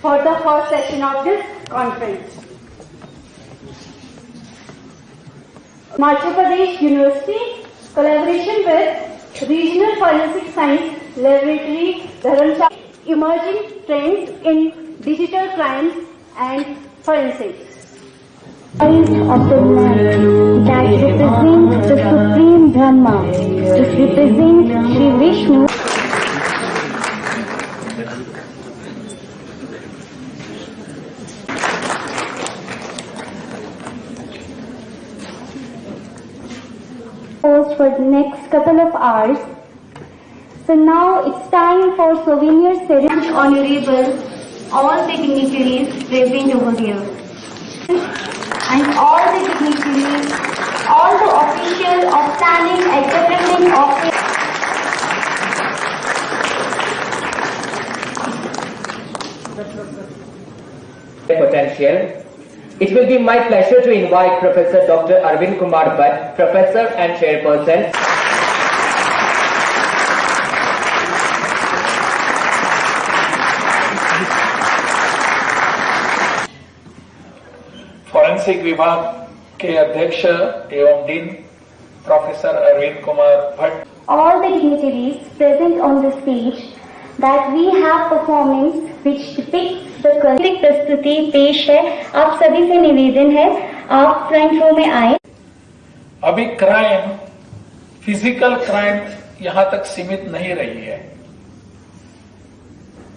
for the first session of this conference. Madhya Pradesh University, collaboration with Regional Forensic Science Laboratory, Dharamshala, emerging trends in digital crimes and forensics. Eyes of the night that represents the Supreme Brahma. It represents Shri Vishnu. For the next couple of hours. So now it's time for souvenir ceremony. Honorable, all the dignitaries present over here, and all the dignitaries, all the officials of standing at different office. Potential. It will be my pleasure to invite Professor Dr. Arvind Kumar Bhatt, Professor and Chairperson. Forensic विभाग के अध्यक्ष एवं dean professor Arvind Kumar Bhatt. All the dignitaries present on the stage that we have performance which depicts the प्रस्तुति पेश है. आप सभी से निवेदन है, आप फ्रंट रो में आए. अभी क्राइम, फिजिकल क्राइम यहां तक सीमित नहीं रही है.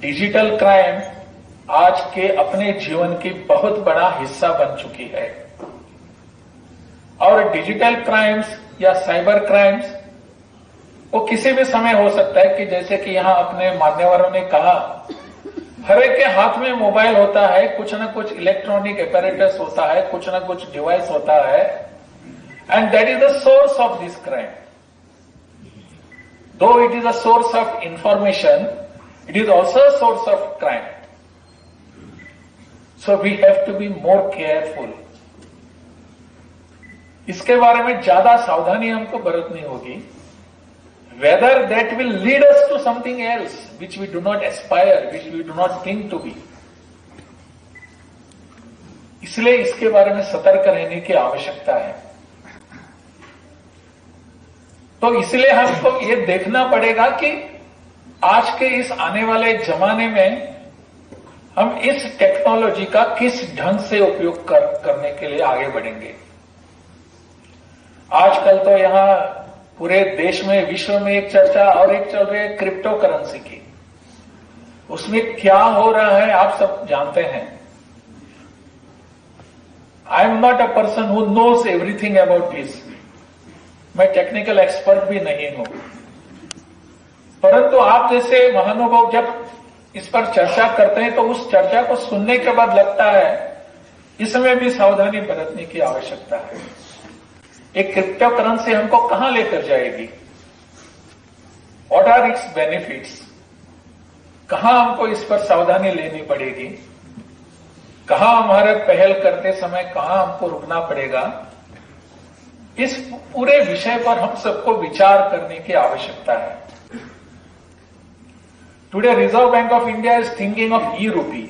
डिजिटल क्राइम आज के अपने जीवन की बहुत बड़ा हिस्सा बन चुकी है. और डिजिटल क्राइम्स या साइबर क्राइम्स वो किसी भी समय हो सकता है कि जैसे कि यहां अपने मान्यवरों ने कहा, हर एक के हाथ में मोबाइल होता है, कुछ न कुछ इलेक्ट्रॉनिक एपैरेटस होता है, कुछ न कुछ डिवाइस होता है, and that is the source of this crime. Though it is a source of information, it is also a source of crime. So we have to be more careful. इसके बारे में ज्यादा सावधानी हमको बरतनी होगी. Whether that will lead us to something else which we do not aspire, which we do not think to be. इसलिए इसके बारे में सतर्क रहने की आवश्यकता है. तो इसलिए हमको ये देखना पड़ेगा कि आज के इस आने वाले जमाने में हम इस टेक्नोलॉजी का किस ढंग से उपयोग करने के लिए आगे बढ़ेंगे. आजकल तो यहां पूरे देश में, विश्व में एक चर्चा और एक चल रही है क्रिप्टो करेंसी की. उसमें क्या हो रहा है आप सब जानते हैं. I am not a person who knows everything about this. मैं टेक्निकल एक्सपर्ट भी नहीं हूं, परंतु आप जैसे महानुभाव जब इस पर चर्चा करते हैं तो उस चर्चा को सुनने के बाद लगता है इसमें भी सावधानी बरतने की आवश्यकता है. एक क्रिप्टो करेंसी हमको कहां लेकर जाएगी? What are its benefits? कहां हमको इस पर सावधानी लेनी पड़ेगी? कहां हमारे पहल करते समय कहां हमको रुकना पड़ेगा? इस पूरे विषय पर हम सबको विचार करने की आवश्यकता है. Today reserve bank of India is thinking of e-rupee.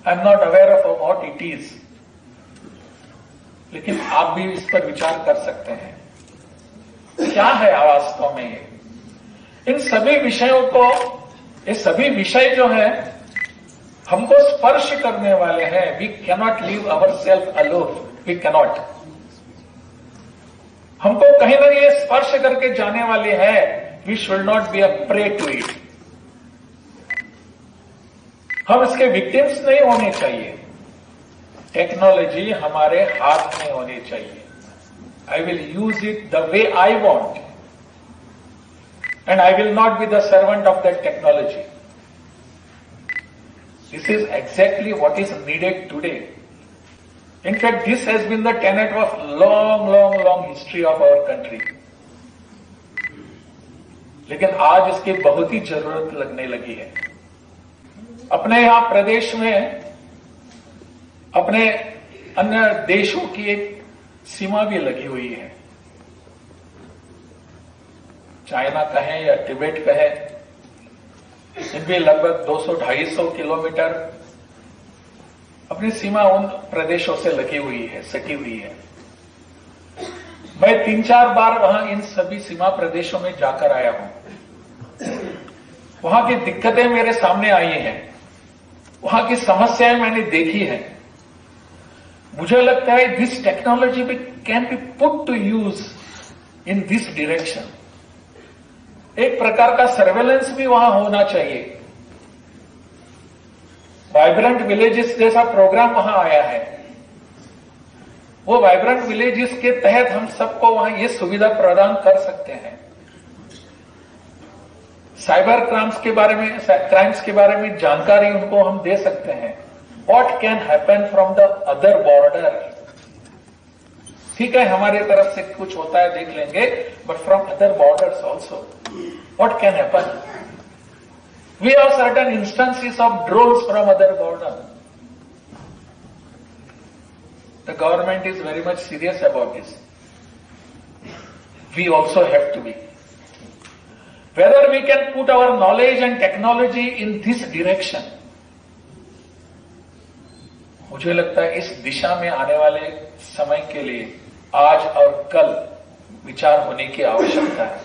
I am not aware of what it is, लेकिन आप भी इस पर विचार कर सकते हैं. क्या है वास्तव में ये? इन सभी विषयों को, ये सभी विषय जो है हमको स्पर्श करने वाले हैं. We cannot leave our self alone. We cannot. हमको कहीं ना ये स्पर्श करके जाने वाले हैं. We should not be a prey to it. हम इसके विक्टिम्स नहीं होने चाहिए. टेक्नोलॉजी हमारे हाथ में होनी चाहिए. I will use it the way I want and I will not be the servant of that technology. This is exactly what is needed today. In fact this has been the tenet of long history of our country. लेकिन आज इसकी बहुत ही जरूरत लगने लगी है. अपने यहां प्रदेश में अपने अन्य देशों की एक सीमा भी लगी हुई है. चाइना कहें या तिब्बत कहें, इनमें लगभग 200-250 किलोमीटर अपनी सीमा उन प्रदेशों से लगी हुई है, सटी हुई है। मैं 3-4 बार वहां इन सभी सीमा प्रदेशों में जाकर आया हूं। वहां की दिक्कतें मेरे सामने आई हैं, वहां की समस्याएं मैंने देखी हैं। मुझे लगता है this technology can be put to use in this direction. एक प्रकार का सर्वेलेंस भी वहां होना चाहिए। वाइब्रेंट विलेजेस जैसा प्रोग्राम वहां आया है, वो वाइब्रेंट विलेजेस के तहत हम सबको वहां ये सुविधा प्रदान कर सकते हैं। साइबर क्राइम्स के बारे में जानकारी उनको हम दे सकते हैं। What can happen from the other border. ठीक है, हमारे तरफ से कुछ होता है देख लेंगे, but from other borders also what can happen. We have certain instances of drones from other border. The government is very much serious about this. We also have to be. Whether we can put our knowledge and technology in this direction, मुझे लगता है इस दिशा में आने वाले समय के लिए आज और कल विचार होने की आवश्यकता है।